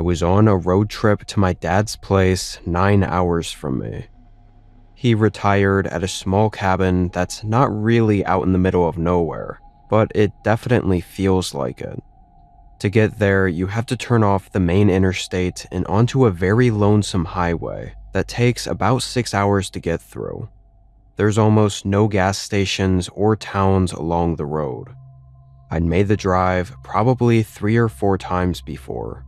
I was on a road trip to my dad's place 9 hours from me. He retired at a small cabin that's not really out in the middle of nowhere, but it definitely feels like it. To get there, you have to turn off the main interstate and onto a very lonesome highway that takes about 6 hours to get through. There's almost no gas stations or towns along the road. I'd made the drive probably 3 or 4 times before.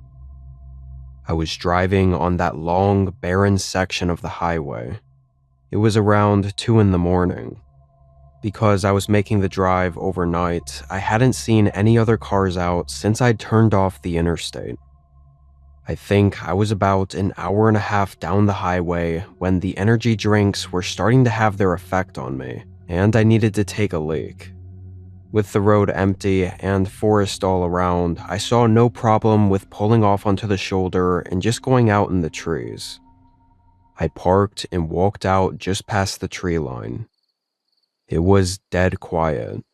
I was driving on that long, barren section of the highway. It was around 2 in the morning. Because I was making the drive overnight, I hadn't seen any other cars out since I'd turned off the interstate. I think I was about an hour and a half down the highway when the energy drinks were starting to have their effect on me, and I needed to take a leak. With the road empty and forest all around, I saw no problem with pulling off onto the shoulder and just going out in the trees. I parked and walked out just past the tree line. It was dead quiet.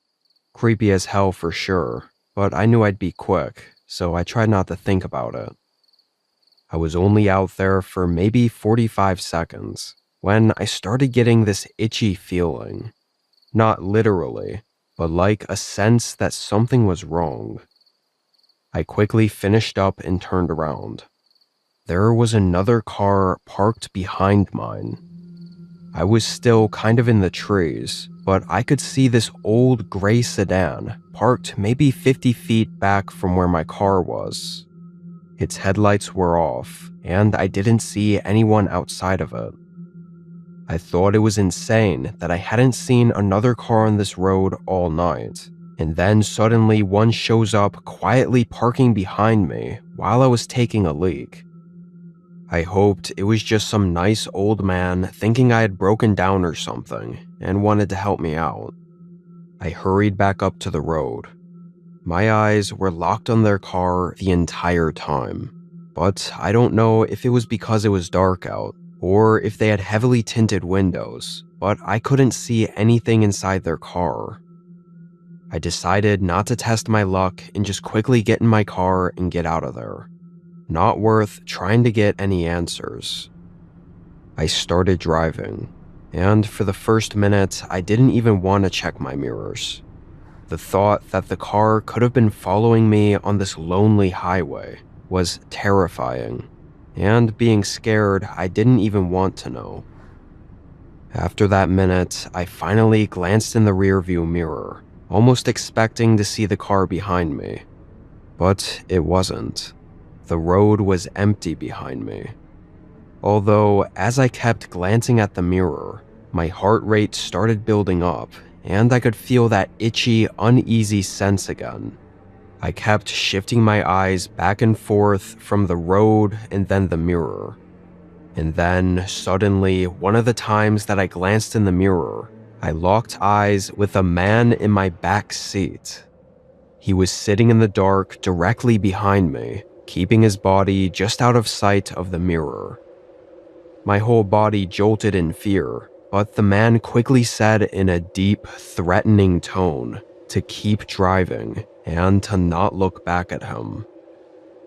Creepy as hell for sure, but I knew I'd be quick, so I tried not to think about it. I was only out there for maybe 45 seconds when I started getting this itchy feeling. Not literally, but like a sense that something was wrong. I quickly finished up and turned around. There was another car parked behind mine. I was still kind of in the trees, but I could see this old gray sedan parked maybe 50 feet back from where my car was. Its headlights were off, and I didn't see anyone outside of it. I thought it was insane that I hadn't seen another car on this road all night, and then suddenly one shows up quietly parking behind me while I was taking a leak. I hoped it was just some nice old man thinking I had broken down or something and wanted to help me out. I hurried back up to the road. My eyes were locked on their car the entire time, but I don't know if it was because it was dark out or if they had heavily tinted windows, but I couldn't see anything inside their car. I decided not to test my luck and just quickly get in my car and get out of there. Not worth trying to get any answers. I started driving, and for the first minute, I didn't even want to check my mirrors. The thought that the car could have been following me on this lonely highway was terrifying, and being scared, I didn't even want to know. After that minute, I finally glanced in the rearview mirror, almost expecting to see the car behind me. But it wasn't. The road was empty behind me. Although, as I kept glancing at the mirror, my heart rate started building up, and I could feel that itchy, uneasy sense again. I kept shifting my eyes back and forth from the road and then the mirror. And then, suddenly, one of the times that I glanced in the mirror, I locked eyes with a man in my back seat. He was sitting in the dark directly behind me, keeping his body just out of sight of the mirror. My whole body jolted in fear, but the man quickly said in a deep, threatening tone to keep driving and to not look back at him.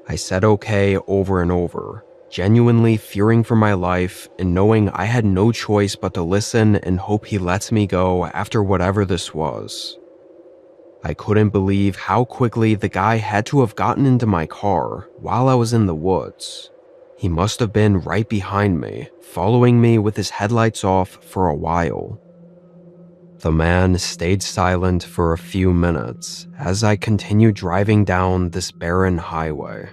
I said okay over and over, genuinely fearing for my life and knowing I had no choice but to listen and hope he lets me go after whatever this was. I couldn't believe how quickly the guy had to have gotten into my car while I was in the woods. He must have been right behind me, following me with his headlights off for a while. The man stayed silent for a few minutes as I continued driving down this barren highway.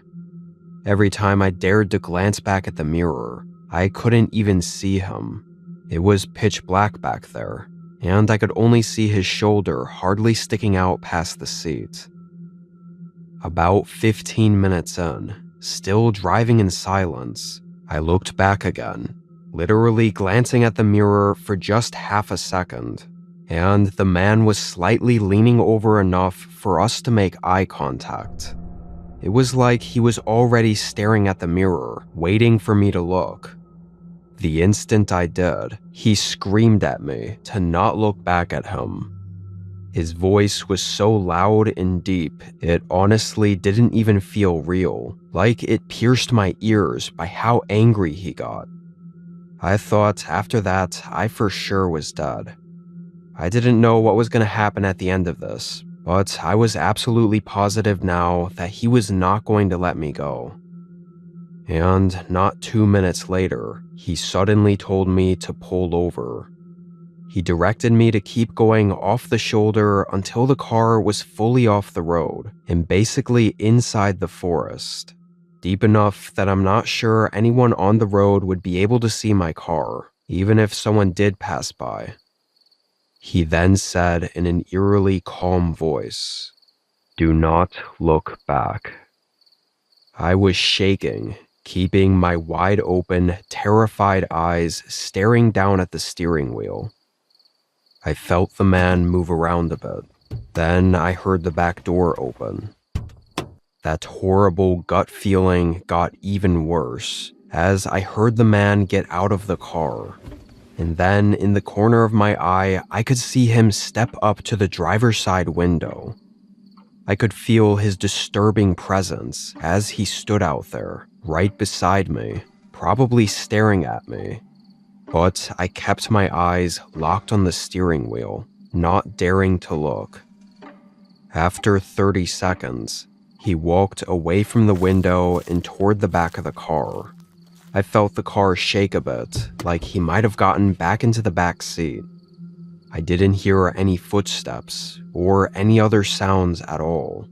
Every time I dared to glance back at the mirror, I couldn't even see him. It was pitch black back there, and I could only see his shoulder hardly sticking out past the seat. About 15 minutes in, still driving in silence, I looked back again, literally glancing at the mirror for just half a second, and the man was slightly leaning over enough for us to make eye contact. It was like he was already staring at the mirror, waiting for me to look. The instant I did, he screamed at me to not look back at him. His voice was so loud and deep, it honestly didn't even feel real, like it pierced my ears by how angry he got. I thought after that, I for sure was dead. I didn't know what was going to happen at the end of this, but I was absolutely positive now that he was not going to let me go. And not 2 minutes later, he suddenly told me to pull over. He directed me to keep going off the shoulder until the car was fully off the road and basically inside the forest, deep enough that I'm not sure anyone on the road would be able to see my car, even if someone did pass by. He then said in an eerily calm voice, "Do not look back." I was shaking, keeping my wide open, terrified eyes staring down at the steering wheel. I felt the man move around a bit. Then I heard the back door open. That horrible gut feeling got even worse as I heard the man get out of the car. And then in the corner of my eye, I could see him step up to the driver's side window. I could feel his disturbing presence as he stood out there, right beside me, probably staring at me. But I kept my eyes locked on the steering wheel, not daring to look. After 30 seconds, he walked away from the window and toward the back of the car. I felt the car shake a bit, like he might have gotten back into the back seat. I didn't hear any footsteps or any other sounds at all.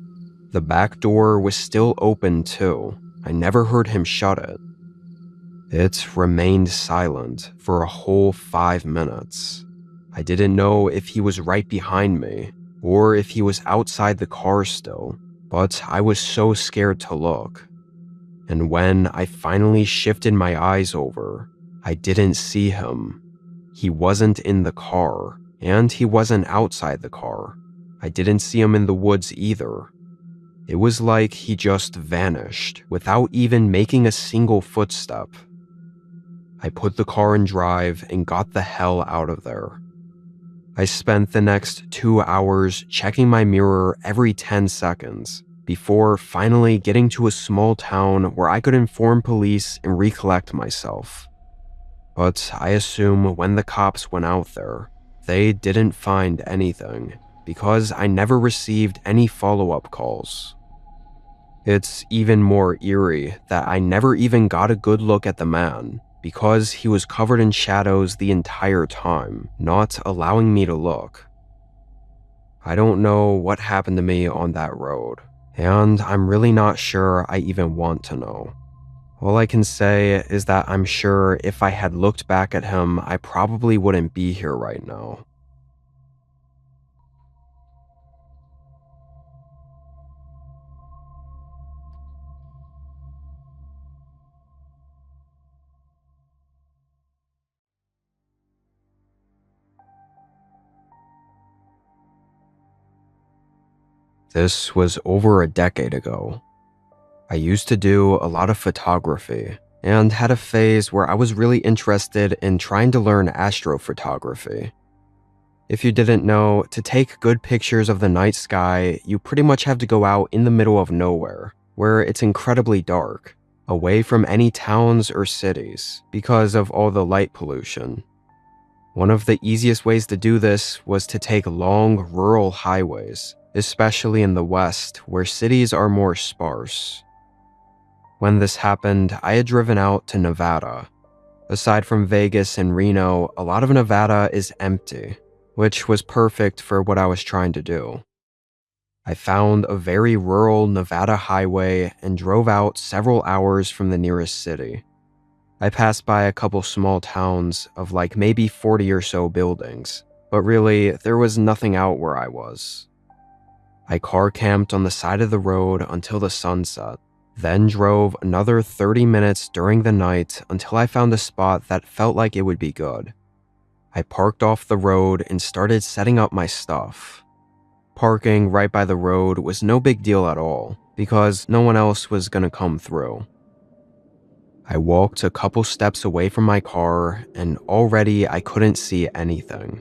The back door was still open too. I never heard him shut it. It remained silent for a whole 5 minutes. I didn't know if he was right behind me or if he was outside the car still, but I was so scared to look. And when I finally shifted my eyes over, I didn't see him. He wasn't in the car, and he wasn't outside the car. I didn't see him in the woods either. It was like he just vanished without even making a single footstep. I put the car in drive and got the hell out of there. I spent the next 2 hours checking my mirror every 10 seconds before finally getting to a small town where I could inform police and recollect myself. But I assume when the cops went out there, they didn't find anything because I never received any follow-up calls. It's even more eerie that I never even got a good look at the man because he was covered in shadows the entire time, not allowing me to look. I don't know what happened to me on that road, and I'm really not sure I even want to know. All I can say is that I'm sure if I had looked back at him, I probably wouldn't be here right now. This was over a decade ago. I used to do a lot of photography and had a phase where I was really interested in trying to learn astrophotography. If you didn't know, to take good pictures of the night sky, you pretty much have to go out in the middle of nowhere, where it's incredibly dark, away from any towns or cities, because of all the light pollution. One of the easiest ways to do this was to take long rural highways, especially in the West, where cities are more sparse. When this happened, I had driven out to Nevada. Aside from Vegas and Reno, a lot of Nevada is empty, which was perfect for what I was trying to do. I found a very rural Nevada highway and drove out several hours from the nearest city. I passed by a couple small towns of like maybe 40 or so buildings, but really, there was nothing out where I was. I car camped on the side of the road until the sun set, then drove another 30 minutes during the night until I found a spot that felt like it would be good. I parked off the road and started setting up my stuff. Parking right by the road was no big deal at all, because no one else was gonna come through. I walked a couple steps away from my car, and already I couldn't see anything.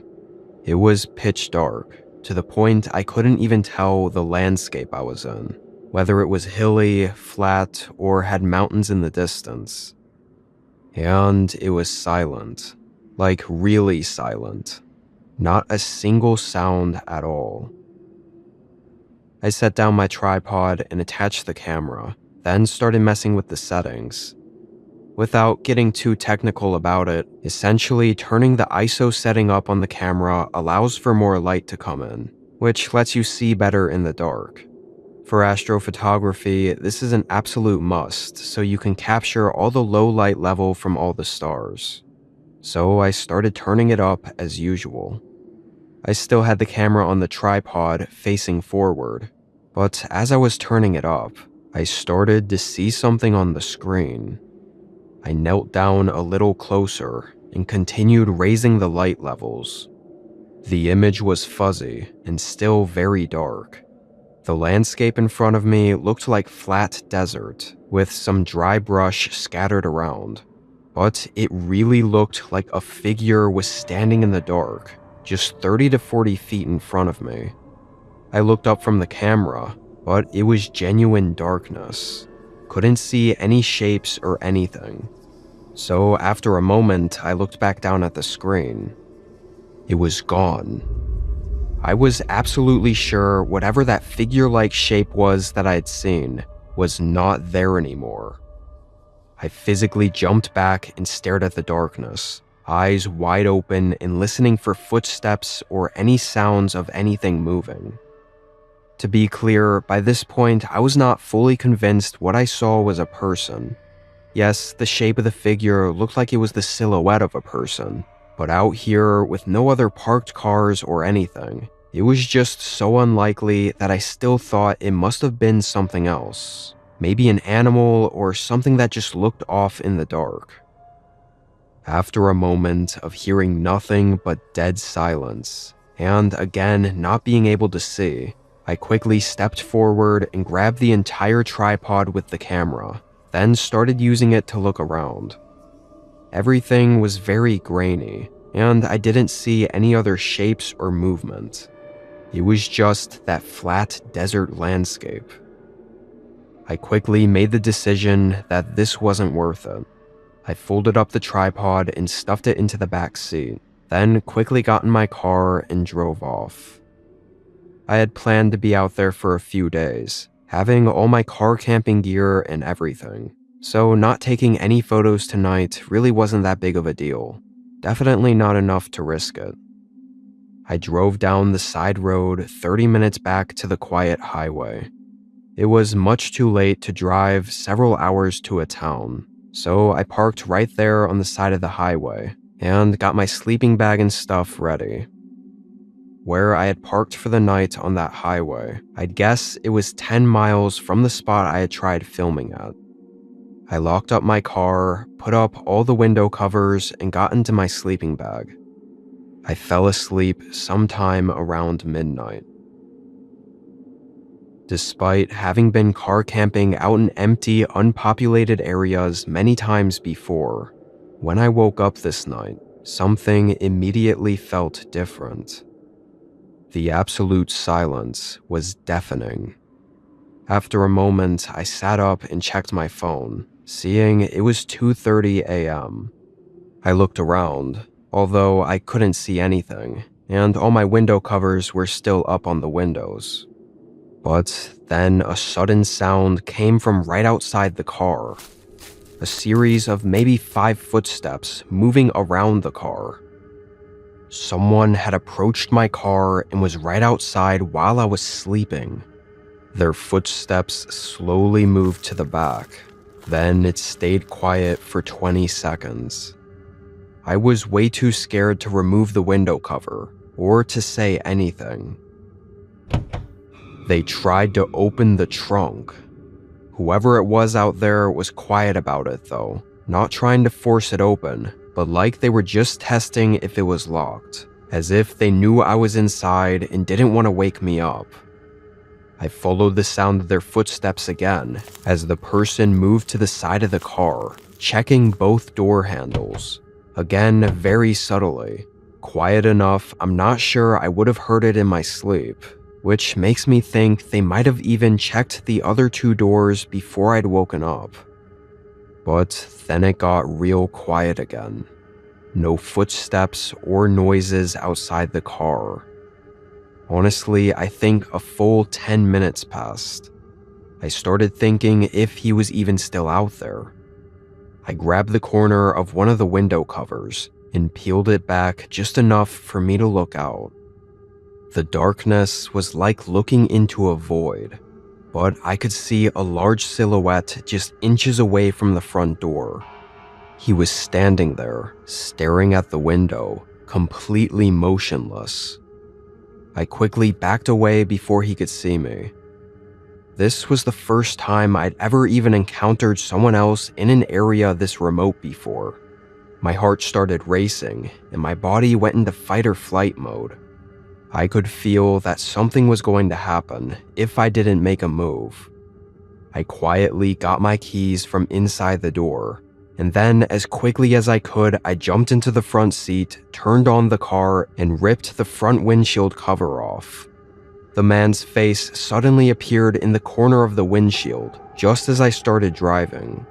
It was pitch dark, to the point I couldn't even tell the landscape I was in, whether it was hilly, flat, or had mountains in the distance. And it was silent, like really silent. Not a single sound at all. I set down my tripod and attached the camera, then started messing with the settings. Without getting too technical about it, essentially turning the ISO setting up on the camera allows for more light to come in, which lets you see better in the dark. For astrophotography, this is an absolute must, so you can capture all the low light level from all the stars. So I started turning it up as usual. I still had the camera on the tripod facing forward, but as I was turning it up, I started to see something on the screen. I knelt down a little closer and continued raising the light levels. The image was fuzzy and still very dark. The landscape in front of me looked like flat desert, with some dry brush scattered around. But it really looked like a figure was standing in the dark, just 30 to 40 feet in front of me. I looked up from the camera, but it was genuine darkness. Couldn't see any shapes or anything. So after a moment, I looked back down at the screen. It was gone. I was absolutely sure whatever that figure-like shape was that I had seen was not there anymore. I physically jumped back and stared at the darkness, eyes wide open and listening for footsteps or any sounds of anything moving. To be clear, by this point, I was not fully convinced what I saw was a person. Yes, the shape of the figure looked like it was the silhouette of a person, but out here with no other parked cars or anything, it was just so unlikely that I still thought it must have been something else. Maybe an animal or something that just looked off in the dark. After a moment of hearing nothing but dead silence, and again not being able to see, I quickly stepped forward and grabbed the entire tripod with the camera, then started using it to look around. Everything was very grainy, and I didn't see any other shapes or movement. It was just that flat desert landscape. I quickly made the decision that this wasn't worth it. I folded up the tripod and stuffed it into the back seat, then quickly got in my car and drove off. I had planned to be out there for a few days, having all my car camping gear and everything, so not taking any photos tonight really wasn't that big of a deal. Definitely not enough to risk it. I drove down the side road 30 minutes back to the quiet highway. It was much too late to drive several hours to a town, so I parked right there on the side of the highway and got my sleeping bag and stuff ready. Where I had parked for the night on that highway, I'd guess it was 10 miles from the spot I had tried filming at. I locked up my car, put up all the window covers, and got into my sleeping bag. I fell asleep sometime around midnight. Despite having been car camping out in empty, unpopulated areas many times before, when I woke up this night, something immediately felt different. The absolute silence was deafening. After a moment, I sat up and checked my phone, seeing it was 2:30 a.m. I looked around, although I couldn't see anything, and all my window covers were still up on the windows. But then a sudden sound came from right outside the car. A series of maybe 5 footsteps moving around the car. Someone had approached my car and was right outside while I was sleeping. Their footsteps slowly moved to the back. Then it stayed quiet for 20 seconds. I was way too scared to remove the window cover or to say anything. They tried to open the trunk. Whoever it was out there was quiet about it though, not trying to force it open, but like they were just testing if it was locked, as if they knew I was inside and didn't want to wake me up. I followed the sound of their footsteps again as the person moved to the side of the car, checking both door handles. Again, very subtly, quiet enough I'm not sure I would have heard it in my sleep, which makes me think they might have even checked the other two doors before I'd woken up. But then it got real quiet again. No footsteps or noises outside the car. Honestly, I think a full 10 minutes passed. I started thinking if he was even still out there. I grabbed the corner of one of the window covers and peeled it back just enough for me to look out. The darkness was like looking into a void, but I could see a large silhouette just inches away from the front door. He was standing there, staring at the window, completely motionless. I quickly backed away before he could see me. This was the first time I'd ever even encountered someone else in an area this remote before. My heart started racing, and my body went into fight or flight mode. I could feel that something was going to happen if I didn't make a move. I quietly got my keys from inside the door, and then as quickly as I could, I jumped into the front seat, turned on the car, and ripped the front windshield cover off. The man's face suddenly appeared in the corner of the windshield, just as I started driving.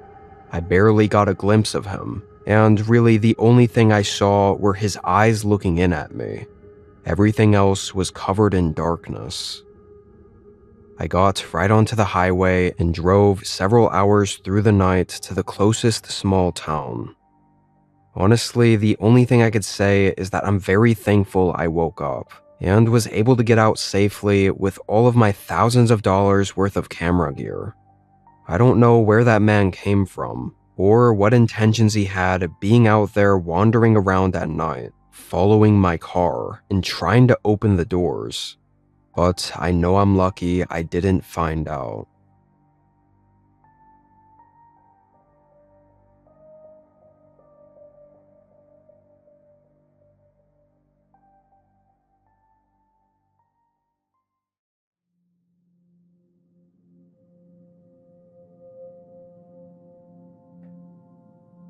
I barely got a glimpse of him, and really the only thing I saw were his eyes looking in at me. Everything else was covered in darkness. I got right onto the highway and drove several hours through the night to the closest small town. Honestly, the only thing I could say is that I'm very thankful I woke up and was able to get out safely with all of my thousands of dollars worth of camera gear. I don't know where that man came from, or what intentions he had being out there wandering around at night, following my car and trying to open the doors. But I know I'm lucky I didn't find out.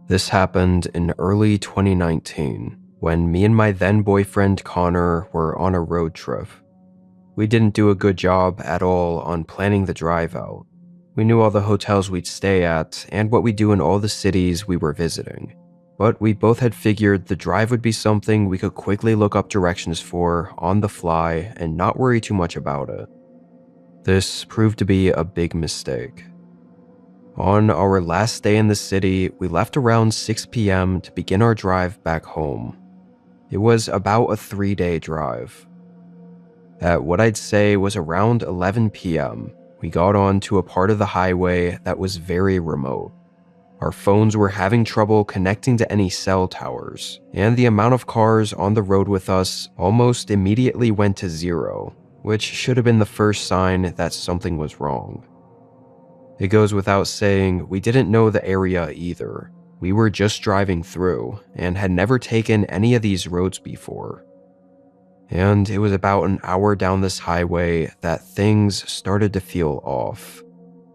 This happened in early 2019, when me and my then boyfriend Connor were on a road trip. We didn't do a good job at all on planning the drive out. We knew all the hotels we'd stay at and what we'd do in all the cities we were visiting. But we both had figured the drive would be something we could quickly look up directions for on the fly and not worry too much about it. This proved to be a big mistake. On our last day in the city, we left around 6 p.m. to begin our drive back home. It was about a 3-day drive. At what I'd say was around 11 p.m., we got onto a part of the highway that was very remote. Our phones were having trouble connecting to any cell towers, and the amount of cars on the road with us almost immediately went to zero, which should have been the first sign that something was wrong. It goes without saying, we didn't know the area either. We were just driving through and had never taken any of these roads before. And it was about an hour down this highway that things started to feel off.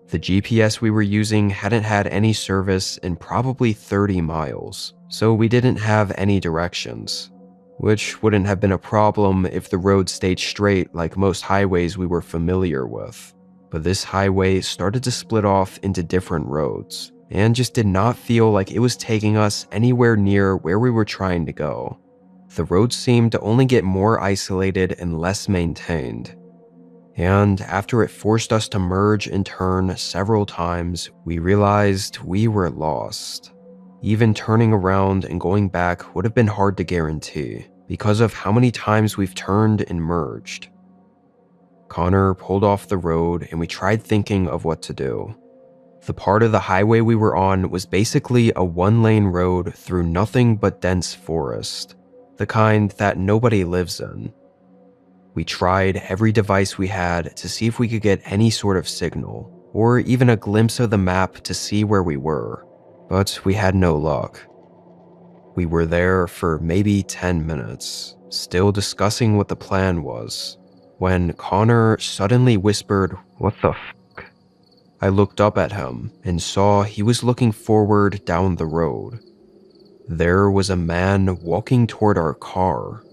The GPS we were using hadn't had any service in probably 30 miles, so we didn't have any directions, which wouldn't have been a problem if the road stayed straight like most highways we were familiar with. But this highway started to split off into different roads, and just did not feel like it was taking us anywhere near where we were trying to go. The roads seemed to only get more isolated and less maintained. And after it forced us to merge and turn several times, we realized we were lost. Even turning around and going back would have been hard to guarantee, because of how many times we've turned and merged. Connor pulled off the road and we tried thinking of what to do. The part of the highway we were on was basically a one-lane road through nothing but dense forest, the kind that nobody lives in. We tried every device we had to see if we could get any sort of signal, or even a glimpse of the map to see where we were, but we had no luck. We were there for maybe 10 minutes, still discussing what the plan was, when Connor suddenly whispered, "What the f?" I looked up at him and saw he was looking forward down the road. There was a man walking toward our car.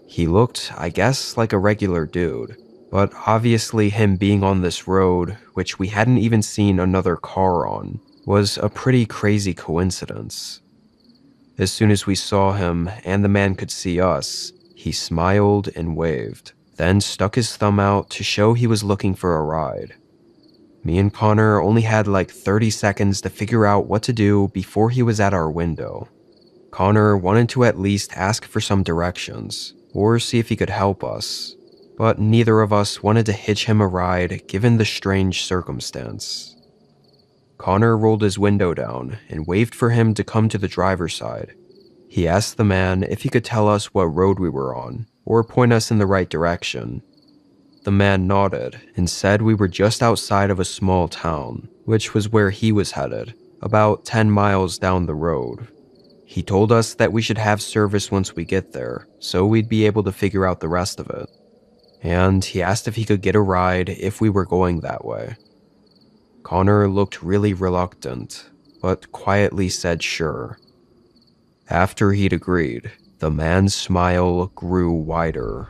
He looked, I guess, like a regular dude, but obviously him being on this road, which we hadn't even seen another car on, was a pretty crazy coincidence. As soon as we saw him and the man could see us, he smiled and waved, then stuck his thumb out to show he was looking for a ride. Me and Connor only had like 30 seconds to figure out what to do before he was at our window. Connor wanted to at least ask for some directions, or see if he could help us, but neither of us wanted to hitch him a ride given the strange circumstance. Connor rolled his window down and waved for him to come to the driver's side. He asked the man if he could tell us what road we were on, or point us in the right direction. The man nodded and said we were just outside of a small town, which was where he was headed, about 10 miles down the road. He told us that we should have service once we get there, so we'd be able to figure out the rest of it. And he asked if he could get a ride if we were going that way. Connor looked really reluctant, but quietly said sure. After he'd agreed, the man's smile grew wider.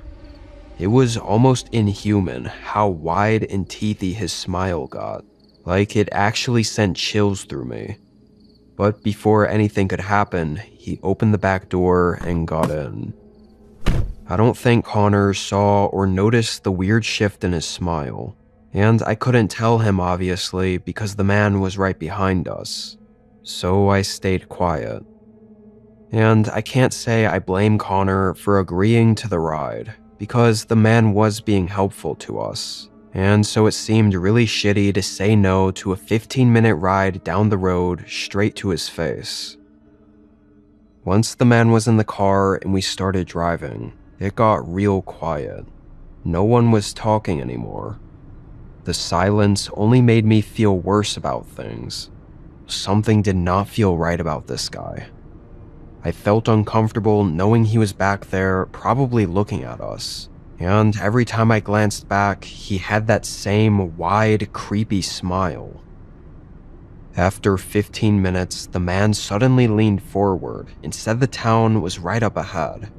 It was almost inhuman how wide and teethy his smile got, like it actually sent chills through me. But before anything could happen, he opened the back door and got in. I don't think Connor saw or noticed the weird shift in his smile, and I couldn't tell him obviously because the man was right behind us, so I stayed quiet. And I can't say I blame Connor for agreeing to the ride, because the man was being helpful to us, and so it seemed really shitty to say no to a 15-minute ride down the road straight to his face. Once the man was in the car and we started driving, it got real quiet. No one was talking anymore. The silence only made me feel worse about things. Something did not feel right about this guy. I felt uncomfortable knowing he was back there, probably looking at us. And every time I glanced back, he had that same wide, creepy smile. After 15 minutes, the man suddenly leaned forward and said the town was right up ahead.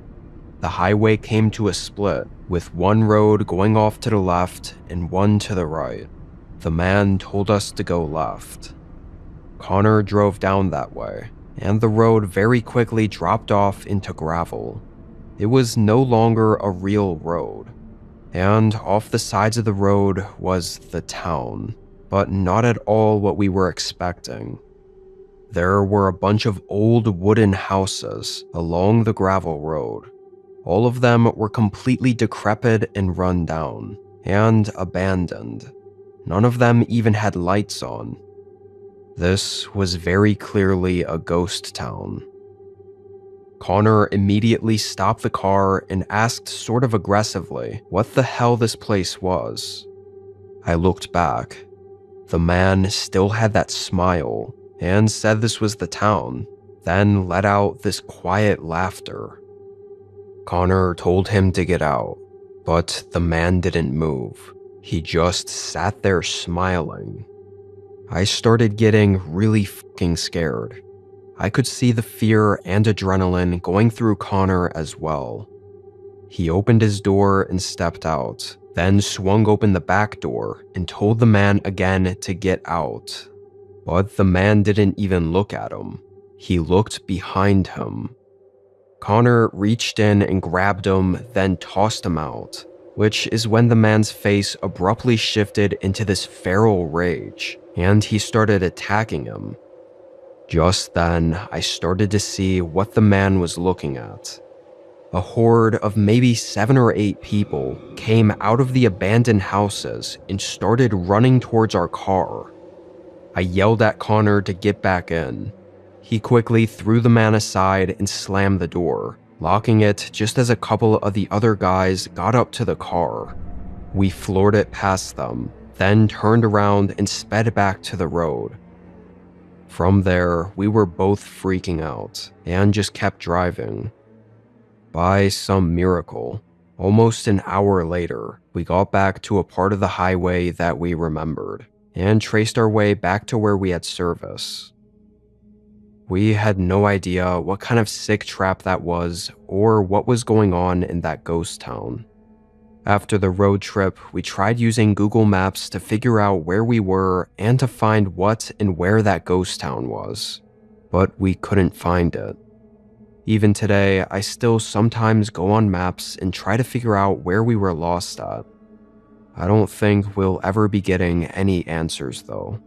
The highway came to a split, with one road going off to the left and one to the right. The man told us to go left. Connor drove down that way, and the road very quickly dropped off into gravel. It was no longer a real road, and off the sides of the road was the town, but not at all what we were expecting. There were a bunch of old wooden houses along the gravel road. All of them were completely decrepit and run down, and abandoned. None of them even had lights on. This was very clearly a ghost town. Connor immediately stopped the car and asked sort of aggressively what the hell this place was. I looked back. The man still had that smile and said this was the town, then let out this quiet laughter. Connor told him to get out, but the man didn't move. He just sat there smiling. I started getting really fucking scared. I could see the fear and adrenaline going through Connor as well. He opened his door and stepped out, then swung open the back door and told the man again to get out. But the man didn't even look at him. He looked behind him. Connor reached in and grabbed him, then tossed him out, which is when the man's face abruptly shifted into this feral rage, and he started attacking him. Just then, I started to see what the man was looking at. A horde of maybe 7 or 8 people came out of the abandoned houses and started running towards our car. I yelled at Connor to get back in. He quickly threw the man aside and slammed the door, locking it just as a couple of the other guys got up to the car. We floored it past them, then turned around and sped back to the road. From there, we were both freaking out and just kept driving. By some miracle, almost an hour later, we got back to a part of the highway that we remembered and traced our way back to where we had service. We had no idea what kind of sick trap that was or what was going on in that ghost town. After the road trip, we tried using Google Maps to figure out where we were and to find what and where that ghost town was, but we couldn't find it. Even today, I still sometimes go on maps and try to figure out where we were lost at. I don't think we'll ever be getting any answers though.